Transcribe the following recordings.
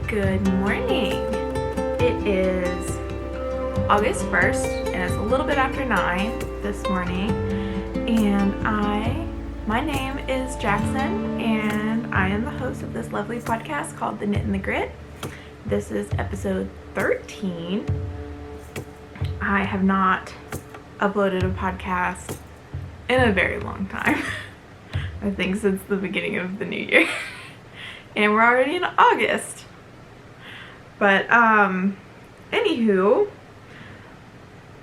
Good morning. It is August 1st and it's a little bit after 9 this morning, and my name is Jackson and I am the host of this lovely podcast called The Knit and the Grit. This is episode 13. I have not uploaded a podcast in a very long time. I think since the beginning of the new year. And we're already in August. But anywho,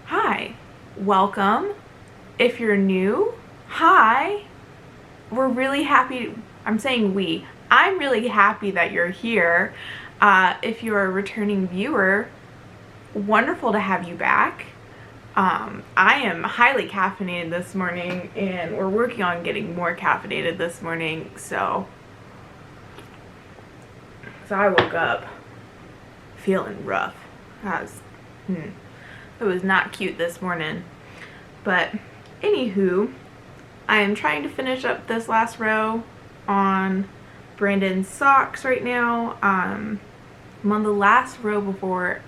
hi, welcome. If you're new, hi. We're really happy. I'm really happy that you're here. If you're a returning viewer, wonderful to have you back. I am highly caffeinated this morning, and we're working on getting more caffeinated this morning, so I woke up feeling rough. It was not cute this morning. But anywho, I am trying to finish up this last row on Brandon's socks right now. I'm on the last row before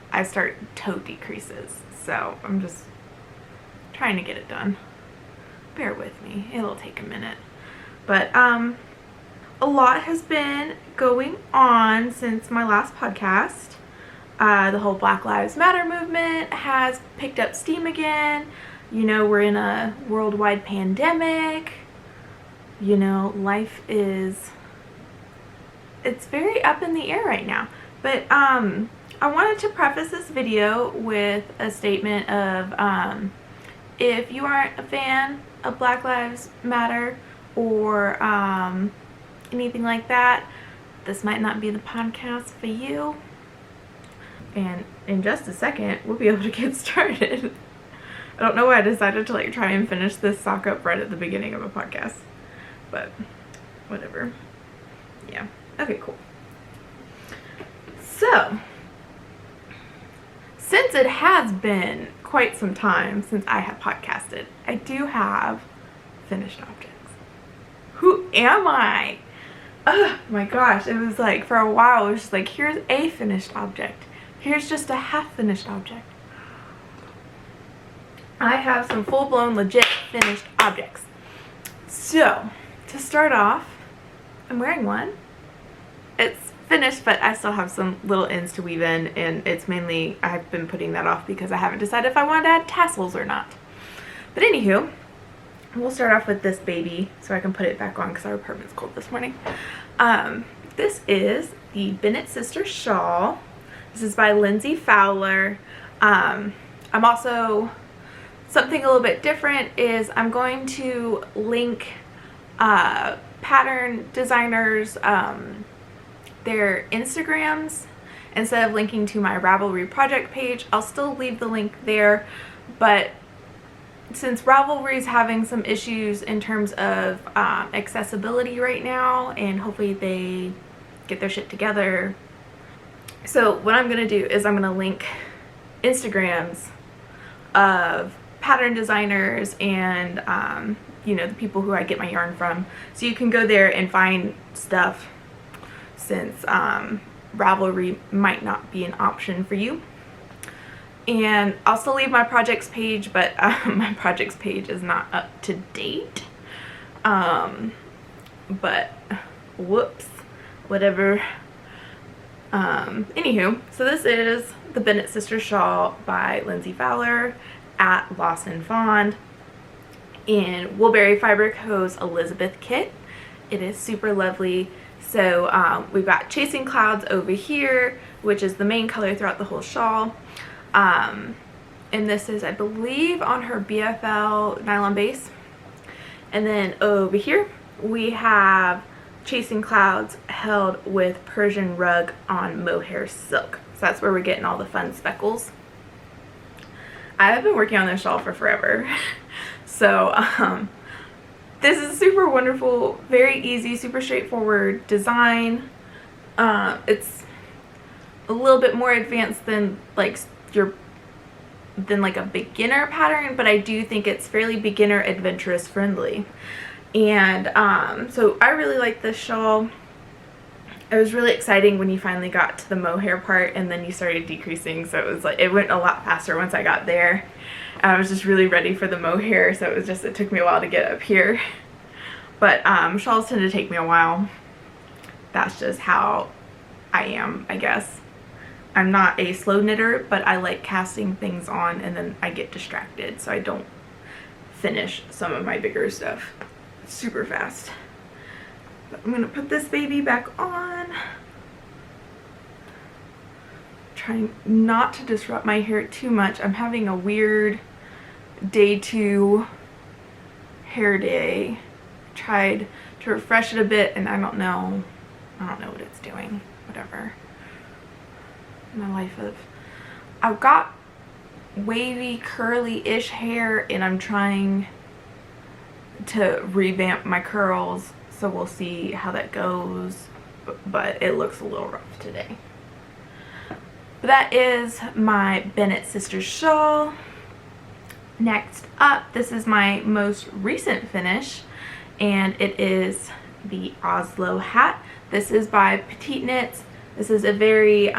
I start toe decreases, so I'm just trying to get it done. Bear with me, it'll take a minute. But a lot has been going on since my last podcast. The whole Black Lives Matter movement has picked up steam again. You know, we're in a worldwide pandemic. You know, life is, it's very up in the air right now. But I wanted to preface this video with a statement of if you aren't a fan of Black Lives Matter or anything like that, this might not be the podcast for you. And in just a second, we'll be able to get started. I don't know why I decided to try and finish this sock up right at the beginning of a podcast, but whatever. Yeah. Okay, cool. So, since it has been quite some time since I have podcasted, I do have finished objects. Who am I? Oh my gosh, it was like, for a while, it was just like, here's a finished object. Here's just a half finished object. I have some full-blown, legit finished objects. So, to start off, I'm wearing one. It's finished, but I still have some little ends to weave in, and it's mainly, I've been putting that off because I haven't decided if I want to add tassels or not. But anywho, we'll start off with this baby so I can put it back on because our apartment's cold this morning. This is the Bennett Sister Shawl. This is by Lindsey Fowler. I'm also, something a little bit different is I'm going to link pattern designers, their Instagrams, instead of linking to my Ravelry project page. I'll still leave the link there, but since Ravelry is having some issues in terms of accessibility right now, and hopefully they get their shit together. So what I'm going to do is I'm going to link Instagrams of pattern designers and, you know, the people who I get my yarn from. So you can go there and find stuff since Ravelry might not be an option for you. And I'll still leave my projects page, but my projects page is not up to date. But whoops, whatever. Anywho, so this is the Bennett Sister Shawl by Lindsey Fowler at Lost and Fond in Woolberry Fiber Co's Elizabeth kit. It is super lovely. So we've got Chasing Clouds over here, which is the main color throughout the whole shawl. And this is, I believe, on her BFL nylon base. And then over here we have Chasing Clouds held with Persian rug on mohair silk. So that's where we're getting all the fun speckles. I've been working on this shawl for forever. So this is super wonderful, very easy, super straightforward design. It's a little bit more advanced than like a beginner pattern, but I do think it's fairly beginner adventurous friendly. And so I really like this shawl. it was really exciting when you finally got to the mohair part and then you started decreasing, so it was like, it went a lot faster once I got there. I was just really ready for the mohair, so it took me a while to get up here. But shawls tend to take me a while. That's just how I am, I guess. I'm not a slow knitter, but I like casting things on and then I get distracted, so I don't finish some of my bigger stuff super fast. But I'm gonna put this baby back on. Trying not to disrupt my hair too much. I'm having a weird day 2 hair day. Tried to refresh it a bit and I don't know what it's doing. Whatever. My life of, I've got wavy curly-ish hair and I'm trying to revamp my curls, so we'll see how that goes, but it looks a little rough today. But that is my Bennett Sisters shawl. Next up, this is my most recent finish, and it is the Oslo Hat. This is by PetiteKnit. This is a very,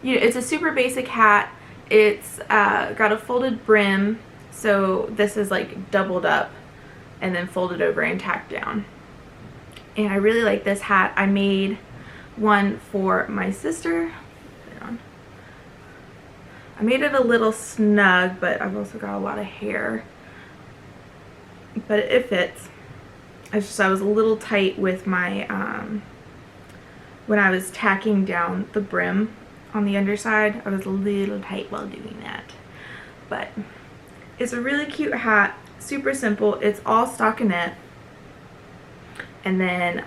it's a super basic hat. It's got a folded brim, so this is like doubled up and then folded over and tacked down. And I really like this hat. I made one for my sister. I made it a little snug, but I've also got a lot of hair. But it fits. It's just I was a little tight with my, when I was tacking down the brim on the underside, I was a little tight while doing that. But it's a really cute hat, super simple. It's all stockinette. And then,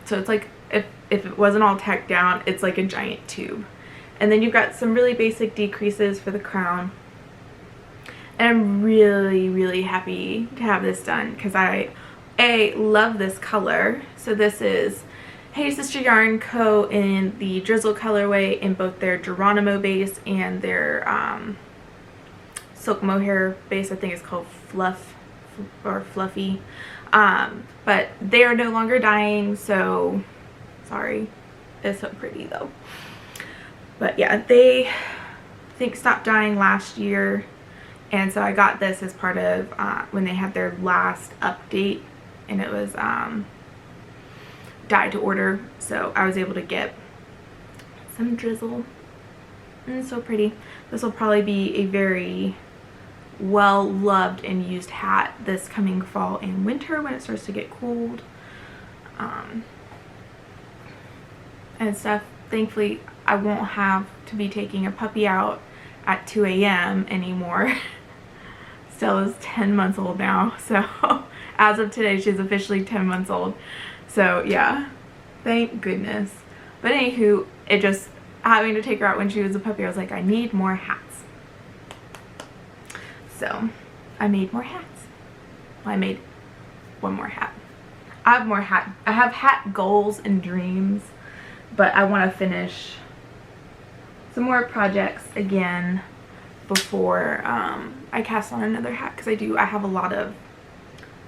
so it's like, if it wasn't all tacked down, it's like a giant tube. And then you've got some really basic decreases for the crown. And I'm really, really happy to have this done because I love this color. So this is Hey Sister Yarn Co. in the Drizzle colorway in both their Geronimo base and their silk mohair base. I think it's called Fluff or Fluffy. But they are no longer dyeing, so sorry. It's so pretty though. But yeah, they I think stopped dyeing last year, and so I got this as part of when they had their last update, and it was dye to order, so I was able to get some drizzle, and it's so pretty. This will probably be a very well loved and used hat this coming fall and winter when it starts to get cold and stuff. Thankfully I won't have to be taking a puppy out at 2 a.m. anymore. Stella is 10 months old now, so as of today she's officially 10 months old. So yeah, thank goodness. But anywho, it just, having to take her out when she was a puppy, I was like, I need more hats. So I made more hats. Well, I made one more hat. I have hat goals and dreams, but I want to finish some more projects again before I cast on another hat, because I have a lot of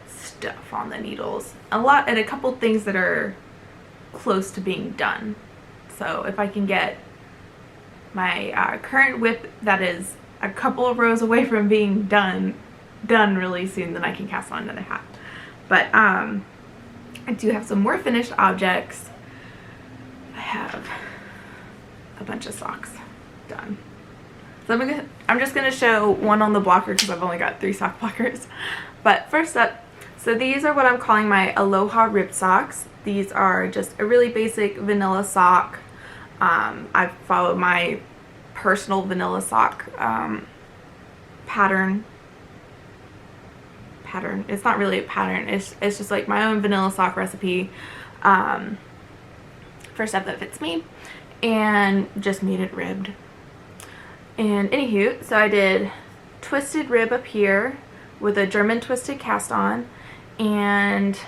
stuff on the needles, and a couple things that are close to being done. So if I can get my current whip that is a couple of rows away from being done really soon, then I can cast on another hat. But I do have some more finished objects. I have a bunch of socks done. So I'm just gonna show one on the blocker because I've only got 3 sock blockers. But first up, so these are what I'm calling my Aloha Rib Socks. These are just a really basic vanilla sock. I follow my personal vanilla sock pattern. It's not really a pattern. It's just like my own vanilla sock recipe for stuff that fits me, and just made it ribbed. And anywho, so I did twisted rib up here with a German twisted cast on, and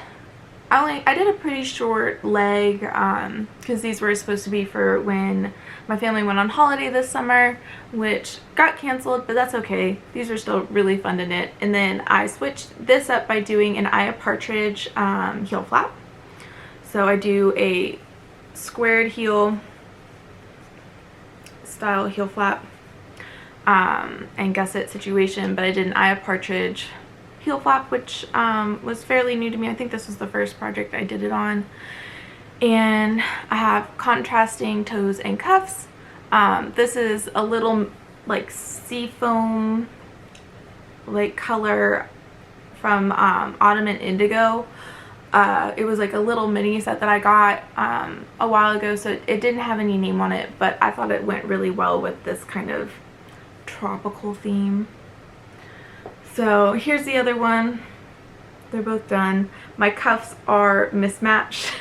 I did a pretty short leg because these were supposed to be for when my family went on holiday this summer, which got canceled, but that's okay. These are still really fun to knit. And then I switched this up by doing an Aya Partridge heel flap. So I do a squared heel style heel flap and gusset situation, but I did an eye of partridge heel flap, which was fairly new to me. I think this was the first project I did it on. And I have contrasting toes and cuffs. This is a little like seafoam like color from Autumn and Indigo. It was like a little mini set that I got a while ago, so it didn't have any name on it, but I thought it went really well with this kind of tropical theme. So here's the other one. They're both done. My cuffs are mismatched.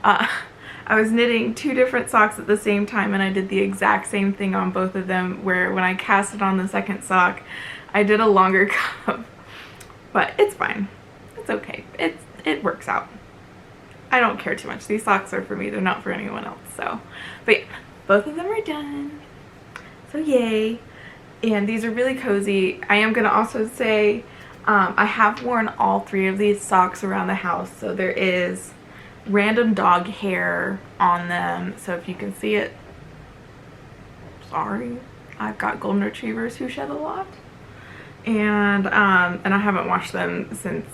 I was knitting 2 different socks at the same time, and I did the exact same thing on both of them, where when I cast it on the second sock, I did a longer cuff. But it's fine. It's okay. It works out. I don't care too much. These socks are for me. They're not for anyone else. So, but yeah, both of them are done. So yay. And these are really cozy. I am going to also say I have worn all 3 of these socks around the house. So there is random dog hair on them. So if you can see it, sorry. I've got golden retrievers who shed a lot. And I haven't washed them since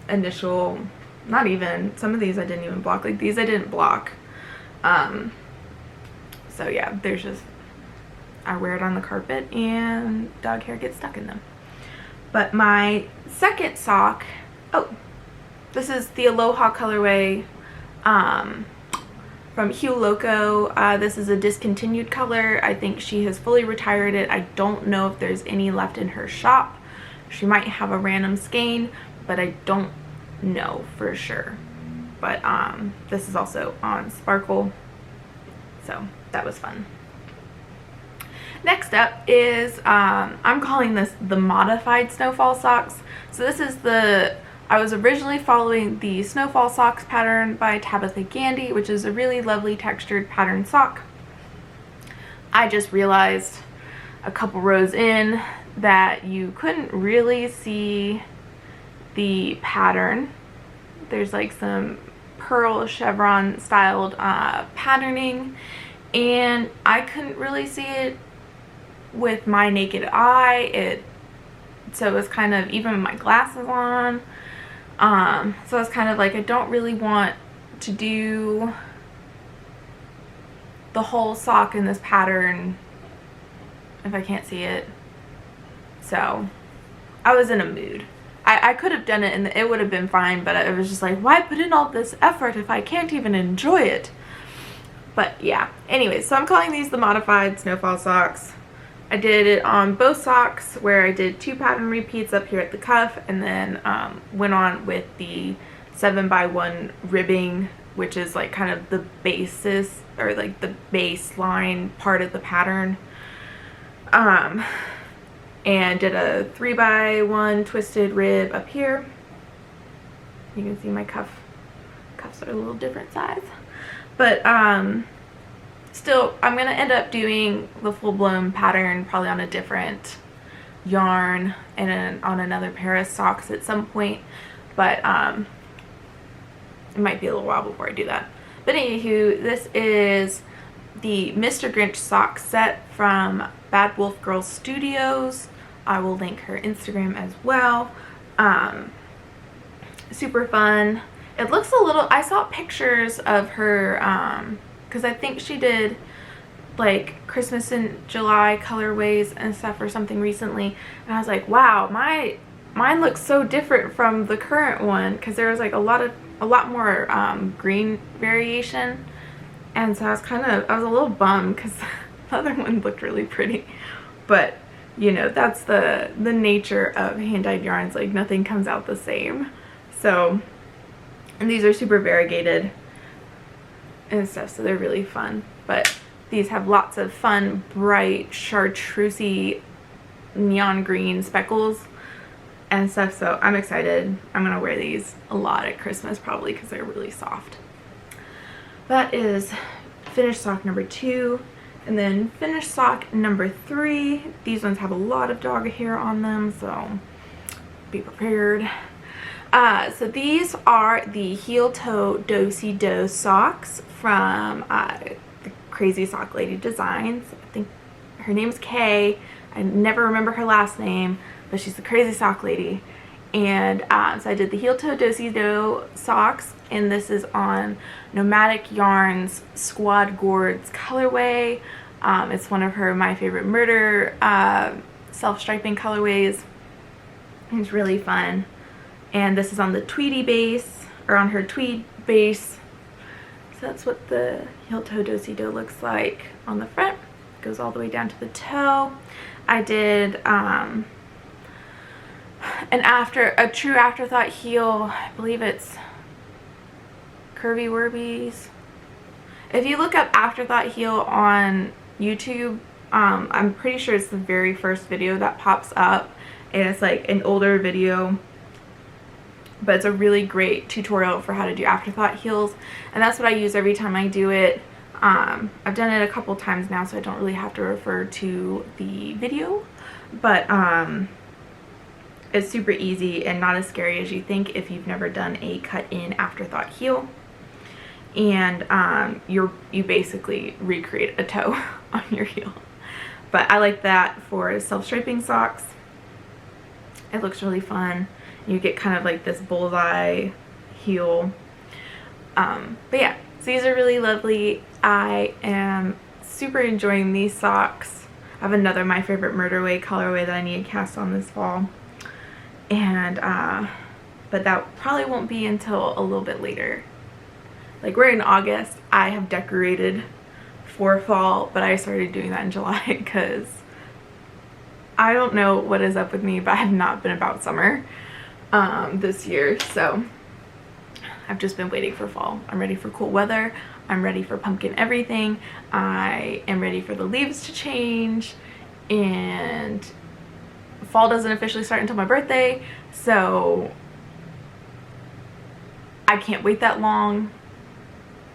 initial, not even, some of these I didn't even block. Like these I didn't block. So yeah, there's just, I wear it on the carpet and dog hair gets stuck in them. But my second sock, oh, this is the Aloha colorway from HueLoco. This is a discontinued color. I think she has fully retired it. I don't know if there's any left in her shop. She might have a random skein, but I don't know for sure. But this is also on Sparkle, so that was fun. Next up is, I'm calling this the modified Snowfall Socks. So this is I was originally following the Snowfall Socks pattern by Tabitha Gandee, which is a really lovely textured pattern sock. I just realized a couple rows in that you couldn't really see the pattern. There's like some pearl chevron styled patterning, and I couldn't really see it with my naked eye. So it was kind of, even with my glasses on, so I was kind of like, I don't really want to do the whole sock in this pattern if I can't see it. So I was in a mood. I could have done it and it would have been fine, but it was just like, why put in all this effort if I can't even enjoy it? But yeah, anyways, so I'm calling these the modified Snowfall Socks. I did it on both socks, where I did 2 pattern repeats up here at the cuff, and then went on with the 7x1 ribbing, which is like kind of the basis, or like the baseline part of the pattern. And did a 3x1 twisted rib up here. You can see my cuffs are a little different size, but still, I'm gonna end up doing the full-blown pattern probably on a different yarn and then on another pair of socks at some point, but it might be a little while before I do that. But anywho, this is the Mr. Grinch Socks set from Bad Wolf Girl Studios. I will link her Instagram as well. Super fun. It looks a little, I saw pictures of her, because I think she did like Christmas in July colorways and stuff or something recently, and I was like, wow, mine looks so different from the current one, because there was like a lot more green variation, and so I was a little bummed because the other one looked really pretty. But you know, that's the nature of hand-dyed yarns, like nothing comes out the same. So, and these are super variegated and stuff, so they're really fun. But these have lots of fun, bright, chartreusey, neon green speckles and stuff, so I'm excited. I'm gonna wear these a lot at Christmas probably because they're really soft. That is finished sock number 2. And then finished sock number 3. These ones have a lot of dog hair on them, so be prepared. So these are the heel toe Dosie Doe socks from the Crazy Sock Lady Designs. I think her name's Kay. I never remember her last name, but she's the Crazy Sock Lady. And so I did the heel toe Dosie Doe socks, and this is on Nomadic Yarns Squad Gourds colorway. It's one of her My Favorite Murder self-striping colorways. It's really fun. And this is on the tweedy base, or on her tweed base. So that's what the heel toe Dosie Doe looks like on the front. It goes all the way down to the toe. I did a true afterthought heel. I believe it's Curvy Werbies. If you look up afterthought heel on YouTube, I'm pretty sure it's the very first video that pops up, and it's like an older video, but it's a really great tutorial for how to do afterthought heels, and that's what I use every time I do it. I've done it a couple times now, so I don't really have to refer to the video, but it's super easy and not as scary as you think if you've never done a cut-in afterthought heel. And you basically recreate a toe on your heel. But I like that for self-striping socks. It looks really fun. You get kind of like this bullseye heel. But yeah, so these are really lovely. I am super enjoying these socks. I have another My Favorite Murder Way colorway that I need to cast on this fall. And but that probably won't be until a little bit later. Like, we're in August. I have decorated for fall, but I started doing that in July because I don't know what is up with me, but I have not been about summer this year. So I've just been waiting for fall. I'm ready for cool weather. I'm ready for pumpkin everything. I am ready for the leaves to change, and fall doesn't officially start until my birthday, so I can't wait that long.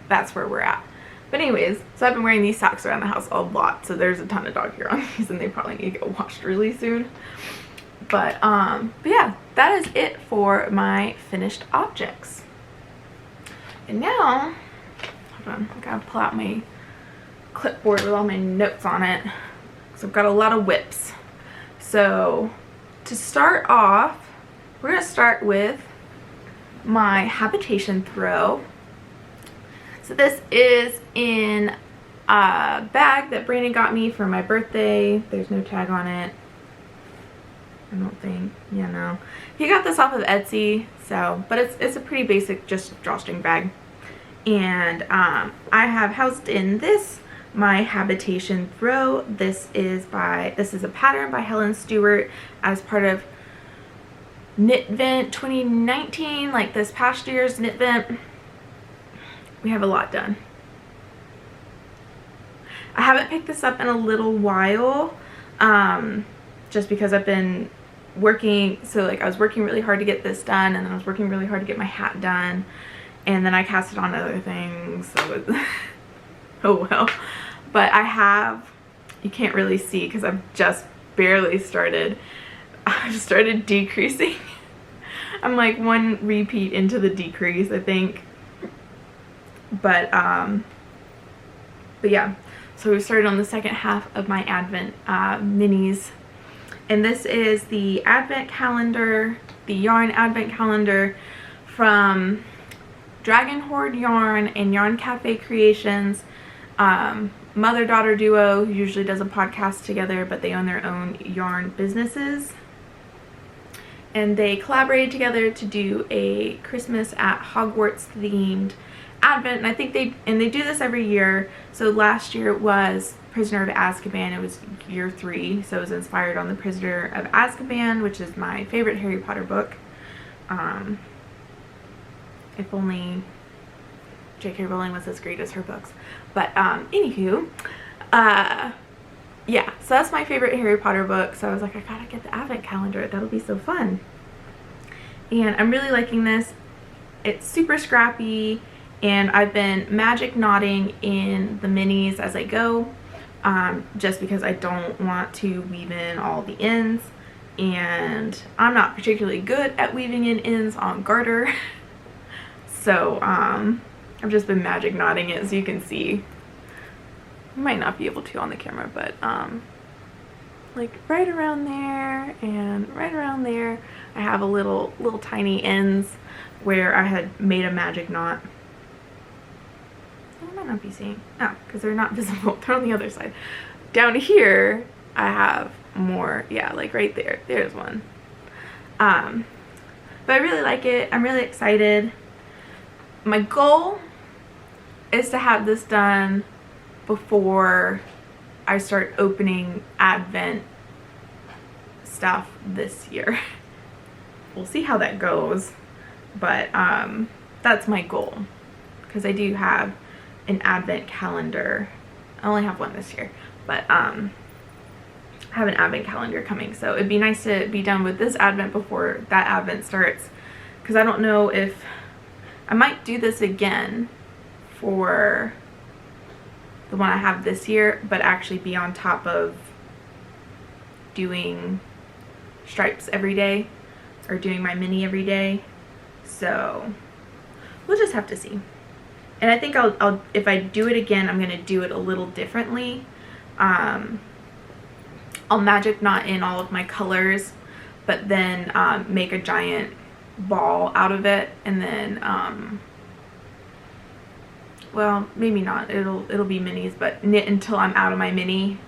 That's where we're at. But anyways, so I've been wearing these socks around the house a lot, so there's a ton of dog hair on these, and they probably need to get washed really soon. But yeah, that is it for my finished objects. And now, hold on, I gotta pull out my clipboard with all my notes on it, because I've got a lot of whips. So to start off, we're gonna start with my Habitation Throw. So this is in a bag that Brandon got me for my birthday. There's no tag on it, I don't think. Yeah, no. He got this off of Etsy, so, but it's a pretty basic, just drawstring bag. And I have housed in this my Habitation Throw. This is a pattern by Helen Stewart as part of KnitVent 2019, like this past year's KnitVent. We have a lot done. I haven't picked this up in a little while, just because I've been working. So like, I was working really hard to get this done, and then I was working really hard to get my hat done, and then I cast it on other things, so oh well. But I have, you can't really see because I've just barely started. I've started decreasing. I'm like one repeat into the decrease, I think. But yeah, so we started on the second half of my Advent minis, and this is the Advent calendar, the yarn Advent calendar from Dragon Horde Yarn and Yarn Cafe Creations. Mother-daughter duo who usually does a podcast together, but they own their own yarn businesses. And they collaborated together to do a Christmas at Hogwarts themed Advent, and I think they do this every year. So last year it was Prisoner of Azkaban. It was year 3, so it was inspired on the Prisoner of Azkaban, which is my favorite Harry Potter book. If only J.K. Rowling was as great as her books. But anywho, yeah, so that's my favorite Harry Potter book. So I was like, I gotta get the Advent calendar. That'll be so fun. And I'm really liking this. It's super scrappy, and I've been magic knotting in the minis as I go, just because I don't want to weave in all the ends. and I'm not particularly good at weaving in ends on garter. So I've just been magic knotting it, so you can see. I might not be able to on the camera, but like right around there and right around there, I have a little tiny ends where I had made a magic knot. I might not be seeing, oh, because they're not visible, they're on the other side. Down here I have more, yeah, like right there, there's one. But I really like it. I'm really excited. My goal is to have this done before I start opening Advent stuff this year. We'll see how that goes, but that's my goal, because I do have an Advent calendar. I only have one this year, but I have an Advent calendar coming, so it'd be nice to be done with this Advent before that Advent starts, because I don't know if I might do this again for the one I have this year, but actually be on top of doing stripes every day or doing my mini every day. So we'll just have to see. And I think I'll if I do it again, I'm gonna do it a little differently. I'll magic knot in all of my colors, but then make a giant ball out of it, and then well, maybe not, it'll be minis, but knit until I'm out of my mini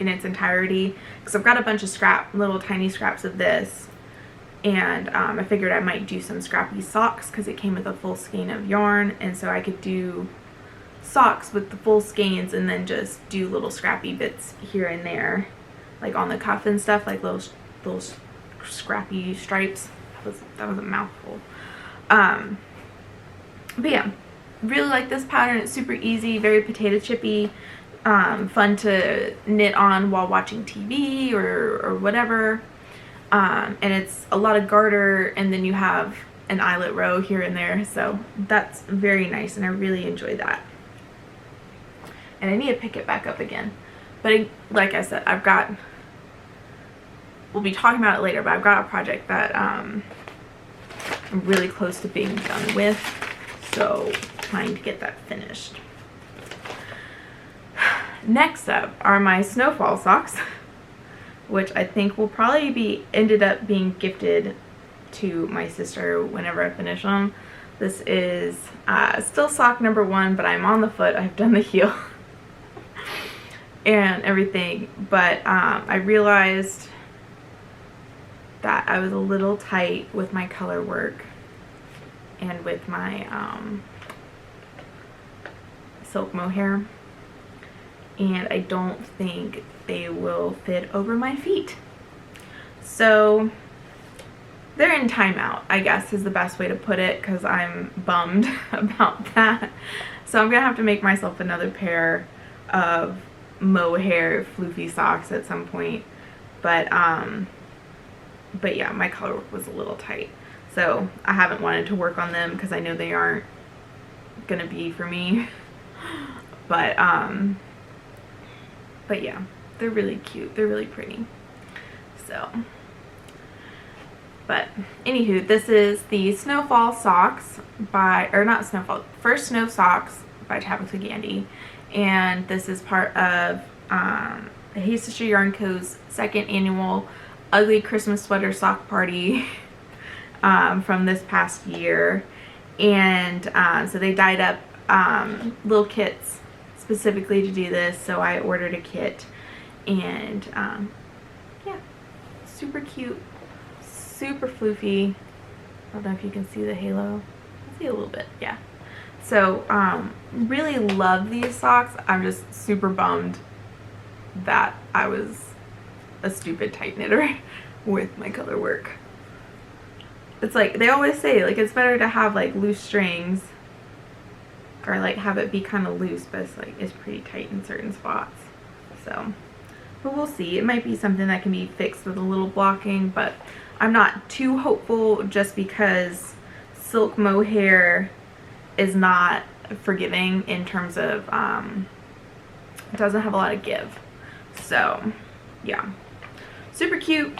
in its entirety, because I've got a bunch of little tiny scraps of this, and I figured I might do some scrappy socks because it came with a full skein of yarn, and so I could do socks with the full skeins and then just do little scrappy bits here and there, like on the cuff and stuff, like little scrappy stripes. That was a mouthful. But yeah, really like this pattern. It's super easy, very potato chippy, fun to knit on while watching TV or whatever. And it's a lot of garter, and then you have an eyelet row here and there, so that's very nice, and I really enjoy that. And I need to pick it back up again, but like I said, we'll be talking about it later, but I've got a project that I'm really close to being done with, so trying to get that finished. Next up are my Snowfall Socks, which I think will probably ended up being gifted to my sister whenever I finish them. This is still sock number 1, but I'm on the foot. I've done the heel and everything, but I realized that I was a little tight with my color work and with my silk mohair, and I don't think they will fit over my feet. So they're in timeout, I guess is the best way to put it, because I'm bummed about that. So I'm gonna have to make myself another pair of mohair floofy socks at some point. But yeah, my color work was a little tight, so I haven't wanted to work on them because I know they aren't gonna be for me. But yeah, they're really cute, they're really pretty. So, but anywho, this is the Snowfall Socks by, or not Snowfall, First Snow Socks by Tabitha Gandee, and this is part of the Hey Sister Yarn Co.'s 2nd annual Ugly Christmas Sweater Sock Party from this past year. And so they dyed up little kits specifically to do this, so I ordered a kit, and yeah, super cute, super floofy. I don't know if you can see the halo. I see a little bit, yeah. So really love these socks. I'm just super bummed that I was a stupid tight knitter with my color work. It's like they always say, like, it's better to have like loose strings, or like have it be kind of loose, but it's like it's pretty tight in certain spots. So, but we'll see. It might be something that can be fixed with a little blocking, but I'm not too hopeful, just because silk mohair is not forgiving in terms of it doesn't have a lot of give. So yeah, super cute,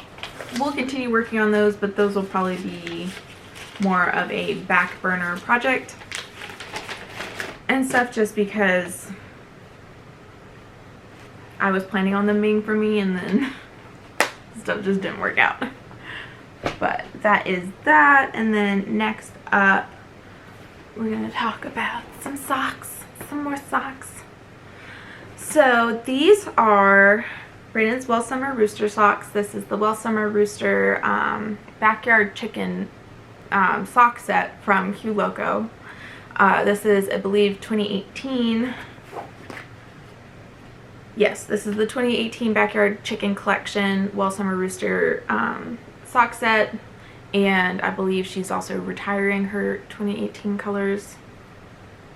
we'll continue working on those, but those will probably be more of a back burner project and stuff, just because I was planning on them being for me and then stuff just didn't work out. But that is that. And then next up, we're gonna talk about some socks, some more socks. So these are Brandon's Well Summer Rooster socks. This is the Well Summer Rooster backyard chicken sock set from HueLoco. This is, I believe, 2018. Yes, this is the 2018 Backyard Chicken Collection Well Summer Rooster sock set, and I believe she's also retiring her 2018 colors,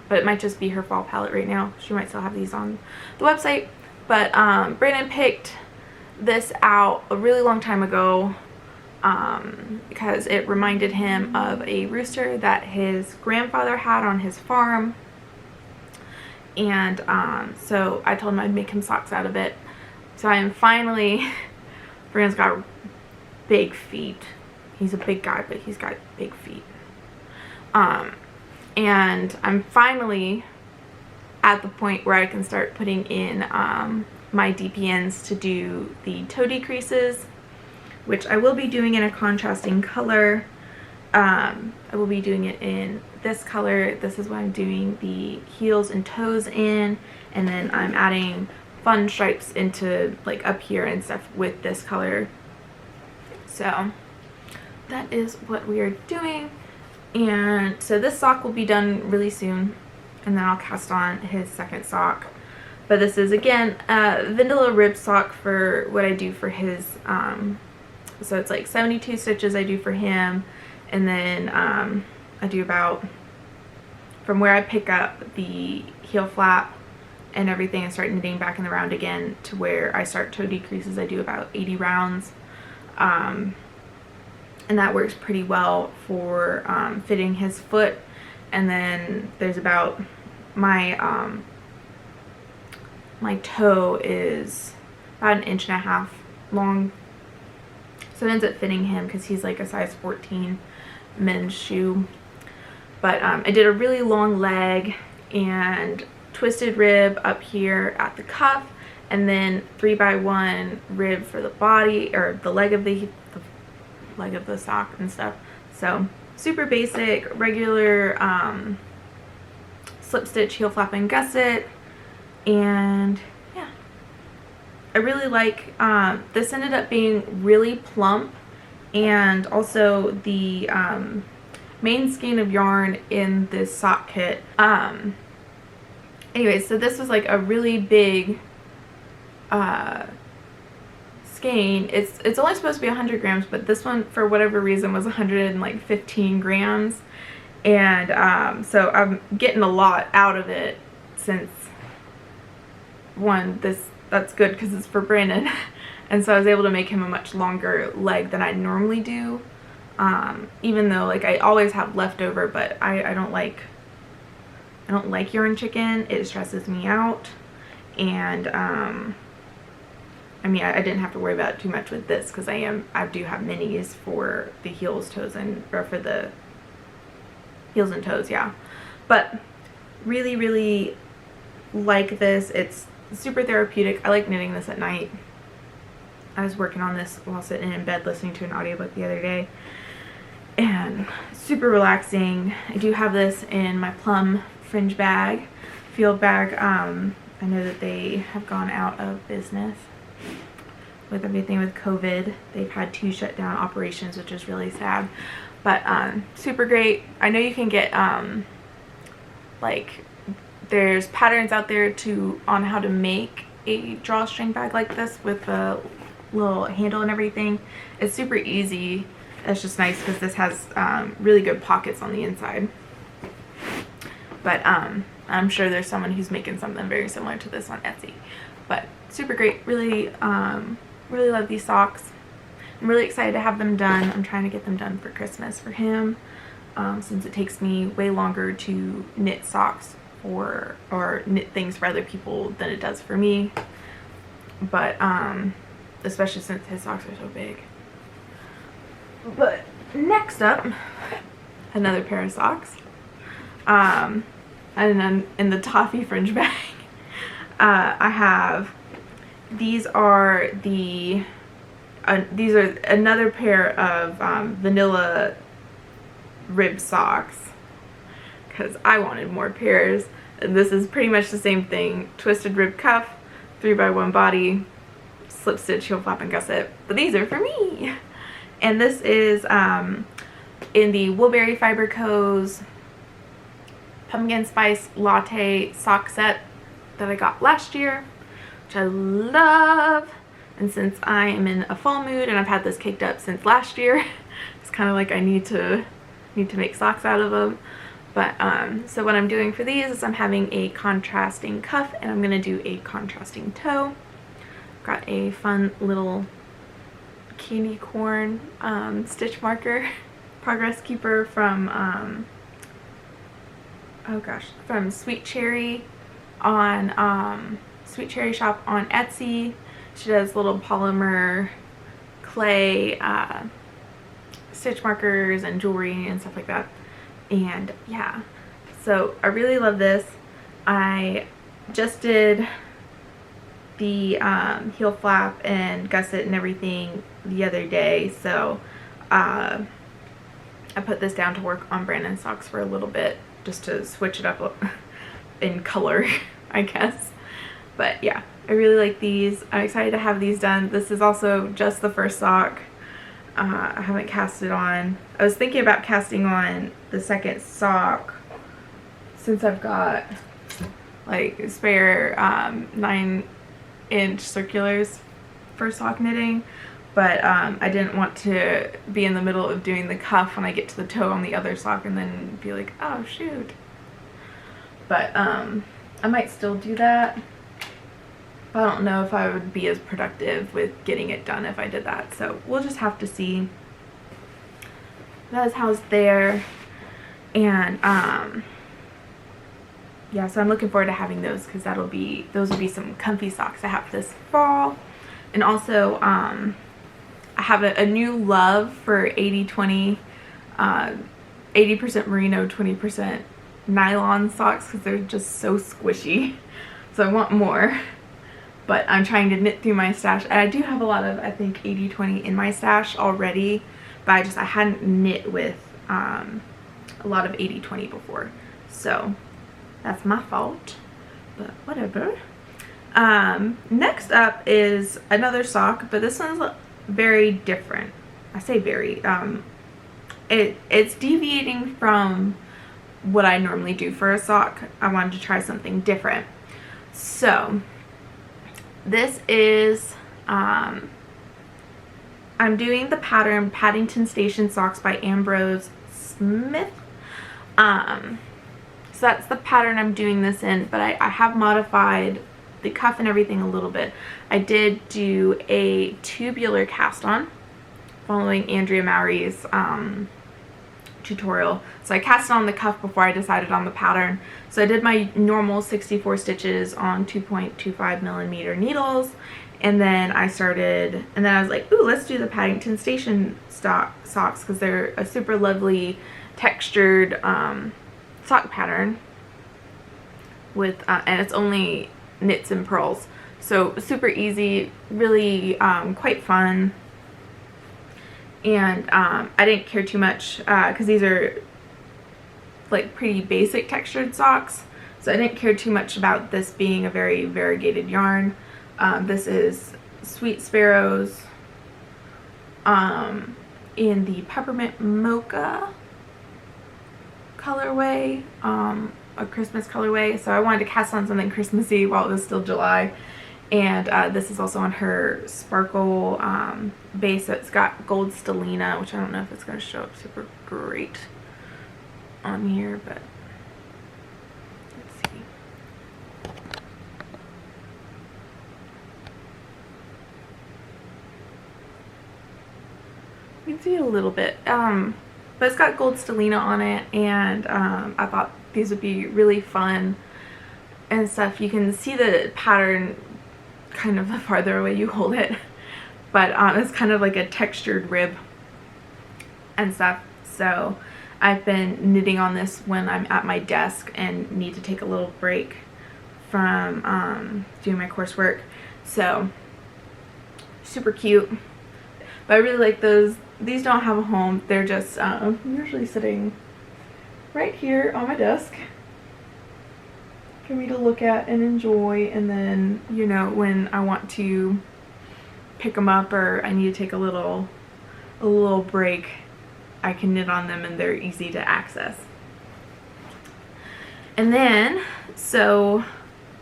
but it might just be her fall palette right now. She might still have these on the website, but Brandon picked this out a really long time ago because it reminded him of a rooster that his grandfather had on his farm. And so I told him I'd make him socks out of it. So I am finally, Brandon's got big feet. He's a big guy, but he's got big feet. And I'm finally at the point where I can start putting in my DPNs to do the toe decreases, which I will be doing in a contrasting color. I will be doing it in this color. This is what I'm doing the heels and toes in, and then I'm adding fun stripes into like up here and stuff with this color. So that is what we are doing. And so this sock will be done really soon, and then I'll cast on his second sock. But this is again Aloha Rib Sock for what I do for his so it's like 72 stitches I do for him. And then I do about, from where I pick up the heel flap and everything and start knitting back in the round again to where I start toe decreases, I do about 80 rounds. And that works pretty well for fitting his foot. And then there's about, my toe is about 1.5 inches long. So it ends up fitting him because he's like a size 14 men's shoe. But I did a really long leg and twisted rib up here at the cuff, and then 3x1 rib for the body, or the leg of the leg of the sock and stuff. So super basic, regular slip stitch, heel flap and gusset. And yeah, I really like this. Ended up being really plump, and also the main skein of yarn in this sock kit. Anyways, so this was like a really big skein. It's only supposed to be 100 grams, but this one for whatever reason was 115 grams. And so I'm getting a lot out of it, since one, that's good because it's for Brandon. And so I was able to make him a much longer leg than I normally do. Even though like I always have leftover, but I don't like yarn chicken. It stresses me out. And I mean, I didn't have to worry about it too much with this because I do have minis for the heels, toes, and or for the heels and toes, yeah. But really, really like this. It's super therapeutic. I like knitting this at night. I was working on this while sitting in bed listening to an audiobook the other day, and super relaxing. I do have this in my plum fringe bag, field bag. I know that they have gone out of business with everything with COVID. They've had 2 shut down operations, which is really sad, but super great. I know you can get like, there's patterns out there on how to make a drawstring bag like this with a little handle and everything. It's super easy. It's just nice because this has really good pockets on the inside. But I'm sure there's someone who's making something very similar to this on Etsy. But super great. Really, really love these socks. I'm really excited to have them done. I'm trying to get them done for Christmas for him, since it takes me way longer to knit socks or knit things for other people than it does for me. But especially since his socks are so big. But next up, another pair of socks. And then in the toffee fringe bag, I have, these are another pair of vanilla rib socks, because I wanted more pairs. And this is pretty much the same thing. Twisted rib cuff, 3x1 body, slip stitch, heel flap, and gusset. But these are for me. And this is in the Woolberry Fiber Co's pumpkin spice latte sock set that I got last year, which I love. And since I am in a fall mood and I've had this caked up since last year, it's kind of like I need to make socks out of them. But so what I'm doing for these is I'm having a contrasting cuff, and I'm gonna do a contrasting toe. Got a fun little candy corn stitch marker, progress keeper from from Sweet Cherry on Sweet Cherry shop on Etsy. She does little polymer clay stitch markers and jewelry and stuff like that. And yeah, so I really love this. I just did the heel flap and gusset and everything the other day, so I put this down to work on Brandon's socks for a little bit just to switch it up in color, I guess. But yeah, I really like these. I'm excited to have these done. This is also just the first sock. I haven't cast it on. I was thinking about casting on the second sock since I've got like spare 9-inch circulars for sock knitting, but I didn't want to be in the middle of doing the cuff when I get to the toe on the other sock and then be like, oh shoot. But I might still do that. But I don't know if I would be as productive with getting it done if I did that. So we'll just have to see. That is how it's there. And yeah, so I'm looking forward to having those, because those will be some comfy socks I have this fall. And also I have a new love for 80-20, 80% merino, 20% nylon socks, because they're just so squishy. So I want more. But I'm trying to knit through my stash. And I do have a lot of, I think, 80-20 in my stash already. But I hadn't knit with a lot of 80-20 before. So that's my fault. But whatever. Next up is another sock. But this one's very different. I say very. It's deviating from what I normally do for a sock. I wanted to try something different. So this is, I'm doing the pattern Paddington Station Socks by Ambrose Smith. So that's the pattern I'm doing this in, but I have modified the cuff and everything a little bit. I did do a tubular cast on following Andrea Mowry's tutorial. So I cast on the cuff before I decided on the pattern. So I did my normal 64 stitches on 2.25mm needles, and then I was like, ooh, let's do the Paddington Station socks, because they're a super lovely textured sock pattern with and it's only knits and purls, so super easy, really quite fun. And I didn't care too much because these are like pretty basic textured socks, so I didn't care too much about this being a very variegated yarn. This is Sweet Sparrows in the Peppermint Mocha colorway, a Christmas colorway, so I wanted to cast on something Christmassy while it was still July. And this is also on her sparkle base. So it's got gold stellina, which I don't know if it's going to show up super great on here, but let's see. You can see a little bit, but it's got gold stellina on it, and I thought these would be really fun and stuff. You can see the pattern kind of the farther away you hold it, but it's kind of like a textured rib and stuff. So I've been knitting on this when I'm at my desk and need to take a little break from doing my coursework. So super cute. But I really like those. These don't have a home. They're just usually sitting right here on my desk for me to look at and enjoy, and then, you know, when I want to pick them up or I need to take a little break, I can knit on them and they're easy to access. And then, so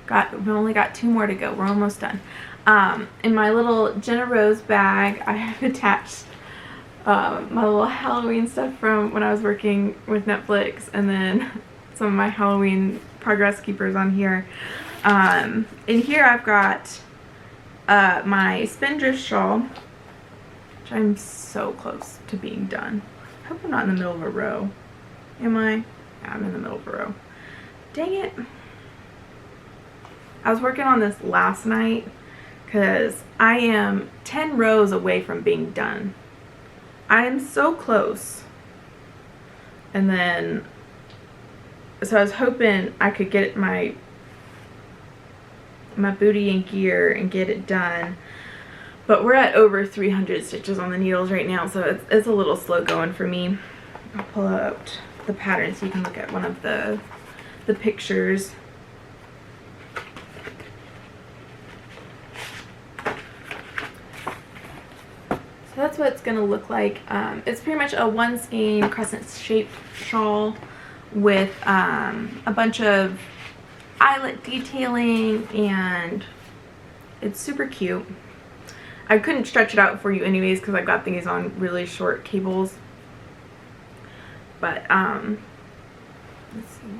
we've only got 2 more to go. We're almost done. In my little JacksonRoe bag, I have attached my little Halloween stuff from when I was working with Netflix, and then some of my Halloween progress keepers on here. In here I've got my Spindrift shawl, which I'm so close to being done. I hope I'm not in the middle of a row. Am I? Yeah, I'm in the middle of a row. Dang it. I was working on this last night because I am 10 rows away from being done. I am so close. And then, so I was hoping I could get my booty in gear and get it done. But we're at over 300 stitches on the needles right now, so it's a little slow going for me. I'll pull out the pattern so you can look at one of the pictures. So that's what it's going to look like. It's pretty much a one skein crescent shaped shawl with a bunch of eyelet detailing, and it's super cute. I couldn't stretch it out for you anyways because I've got these on really short cables. But let's see.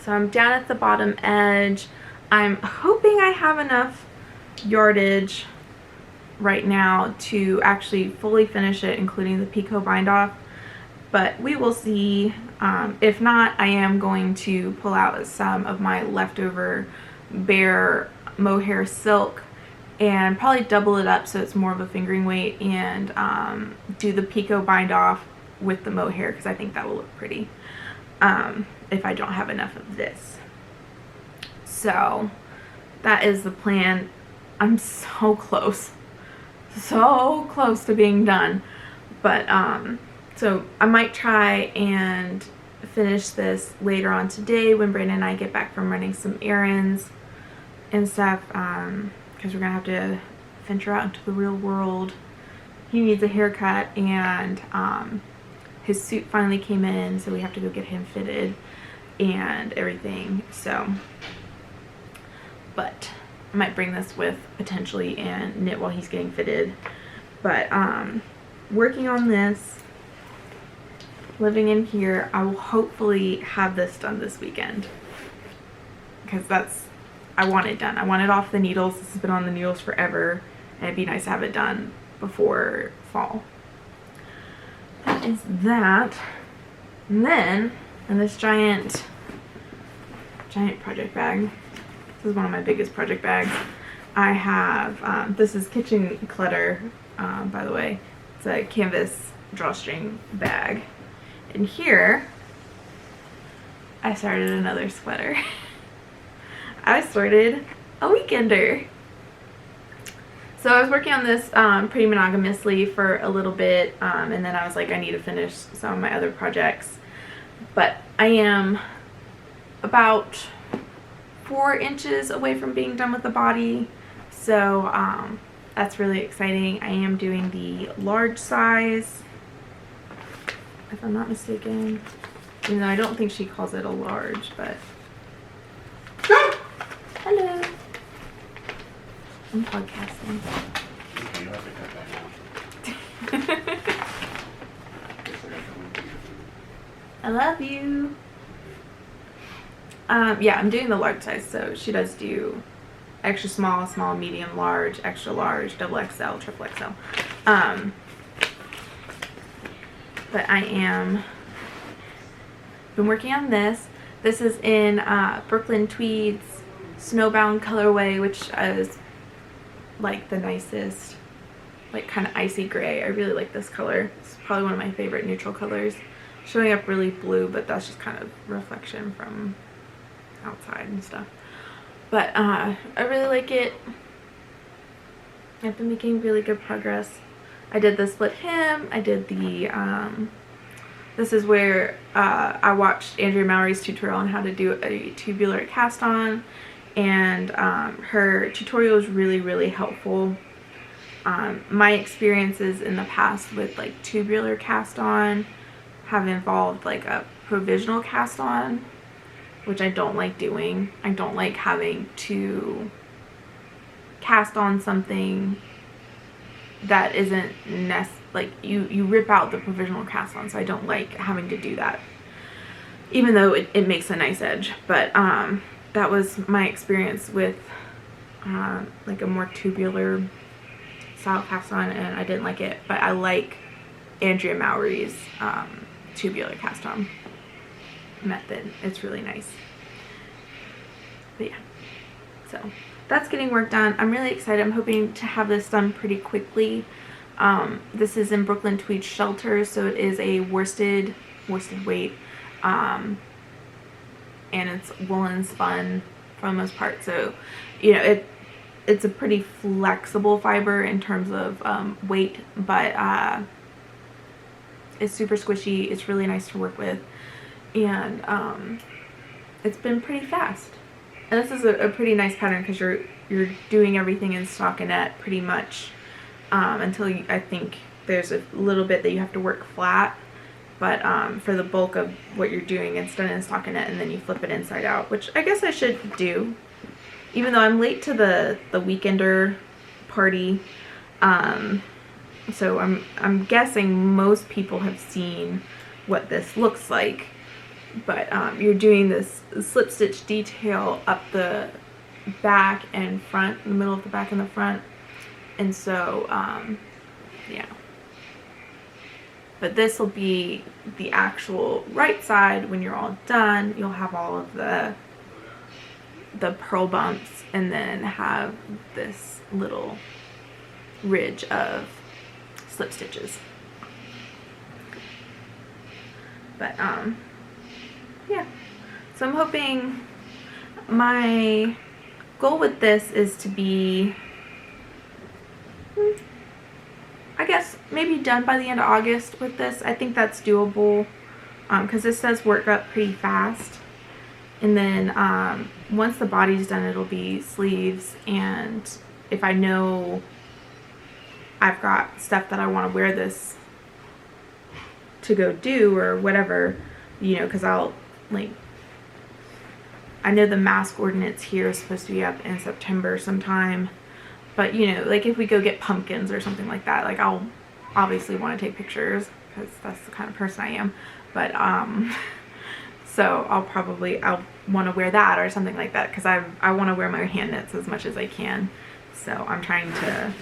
So I'm down at the bottom edge. I'm hoping I have enough yardage right now to actually fully finish it, including the picot bind off, but we will see. If not, I am going to pull out some of my leftover bare mohair silk and probably double it up so it's more of a fingering weight, and do the picot bind off with the mohair because I think that will look pretty if I don't have enough of this. So that is the plan. I'm so close to being done, but so I might try and finish this later on today when Brandon and I get back from running some errands and stuff, because we're gonna have to venture out into the real world. He needs a haircut, and his suit finally came in, so we have to go get him fitted and everything. So, but I might bring this with potentially and knit while he's getting fitted. But working on this, living in here, I will hopefully have this done this weekend, because I want it done. I want it off the needles. This has been on the needles forever, and it'd be nice to have it done before fall. That is that. And then in this giant project bag, this is one of my biggest project bags, I have, this is kitchen clutter, by the way. It's a canvas drawstring bag. And here, I started another sweater. I started a weekender. So I was working on this pretty monogamously for a little bit, and then I was like, I need to finish some of my other projects. But I am about 4 inches away from being done with the body, so that's really exciting. I am doing the large size, if I'm not mistaken, even though I don't think she calls it a large, but hello, I'm podcasting. Okay, you have to cut that out. I love you. Yeah, I'm doing the large size, so she does do extra small, small, medium, large, extra large, double XL, triple XL. But I am been working on this. This is in Brooklyn Tweed's Snowbound colorway, which is like the nicest like kind of icy gray. I really like this color. It's probably one of my favorite neutral colors. Showing up really blue, but that's just kind of reflection from outside and stuff. But I really like it. I've been making really good progress. I did the split hem. I did the this is where I watched Andrea Mallory's tutorial on how to do a tubular cast on, and her tutorial is really helpful. My experiences in the past with like tubular cast on have involved like a provisional cast on, which I don't like doing. I don't like having to cast on something that isn't like you rip out the provisional cast on, so I don't like having to do that, even though it makes a nice edge. But that was my experience with like a more tubular style cast on, and I didn't like it. But I like Andrea Mallory's tubular cast on method. It's really nice. But yeah, so that's getting work done. I'm really excited. I'm hoping to have this done pretty quickly. This is in Brooklyn Tweed Shelter, so it is a worsted weight, and it's woolen spun for the most part. So, you know, it's a pretty flexible fiber in terms of weight, but it's super squishy. It's really nice to work with, and it's been pretty fast. And this is a pretty nice pattern because you're doing everything in stockinette pretty much until I think there's a little bit that you have to work flat, but for the bulk of what you're doing, it's done in stockinette, and then you flip it inside out, which I guess I should do, even though I'm late to the weekender party. So I'm guessing most people have seen what this looks like. But you're doing this slip stitch detail up the back and front, in the middle of the back and the front, and so yeah. But this will be the actual right side. When you're all done, you'll have all of the purl bumps, and then have this little ridge of slip stitches. But yeah, so I'm hoping, my goal with this is to be, I guess, maybe done by the end of August with this. I think that's doable, because this does work up pretty fast. And then once the body's done, it'll be sleeves, and if I know I've got stuff that I want to wear this to go do or whatever, you know, because I'll, like, I know the mask ordinance here is supposed to be up in September sometime, but you know, like if we go get pumpkins or something like that, like I'll obviously want to take pictures because that's the kind of person I am. But so I'll want to wear that or something like that, because I want to wear my hand knits as much as I can. So I'm trying to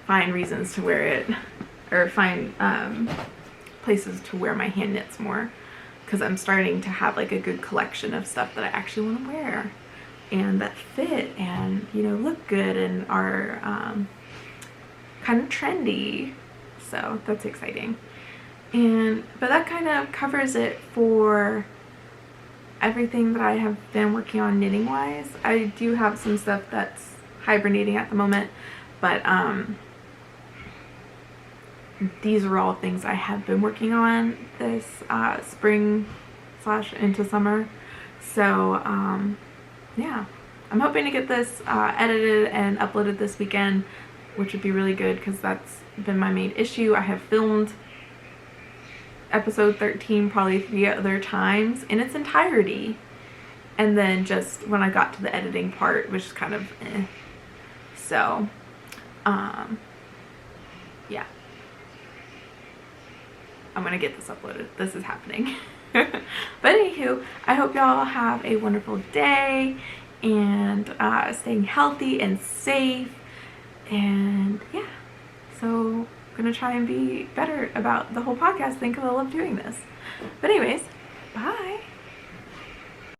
find reasons to wear it, or find places to wear my hand knits more, because I'm starting to have like a good collection of stuff that I actually want to wear and that fit and, you know, look good and are kind of trendy. So that's exciting. But that kind of covers it for everything that I have been working on knitting wise. I do have some stuff that's hibernating at the moment, but these are all things I have been working on this spring / into summer. So yeah, I'm hoping to get this edited and uploaded this weekend, which would be really good because that's been my main issue. I have filmed episode 13 probably 3 other times in its entirety, and then just when I got to the editing part, which is kind of so yeah, I'm gonna get this uploaded. This is happening. But anywho, I hope y'all have a wonderful day and staying healthy and safe, and yeah, so I'm gonna try and be better about the whole podcast thing because I love doing this. But anyways, bye.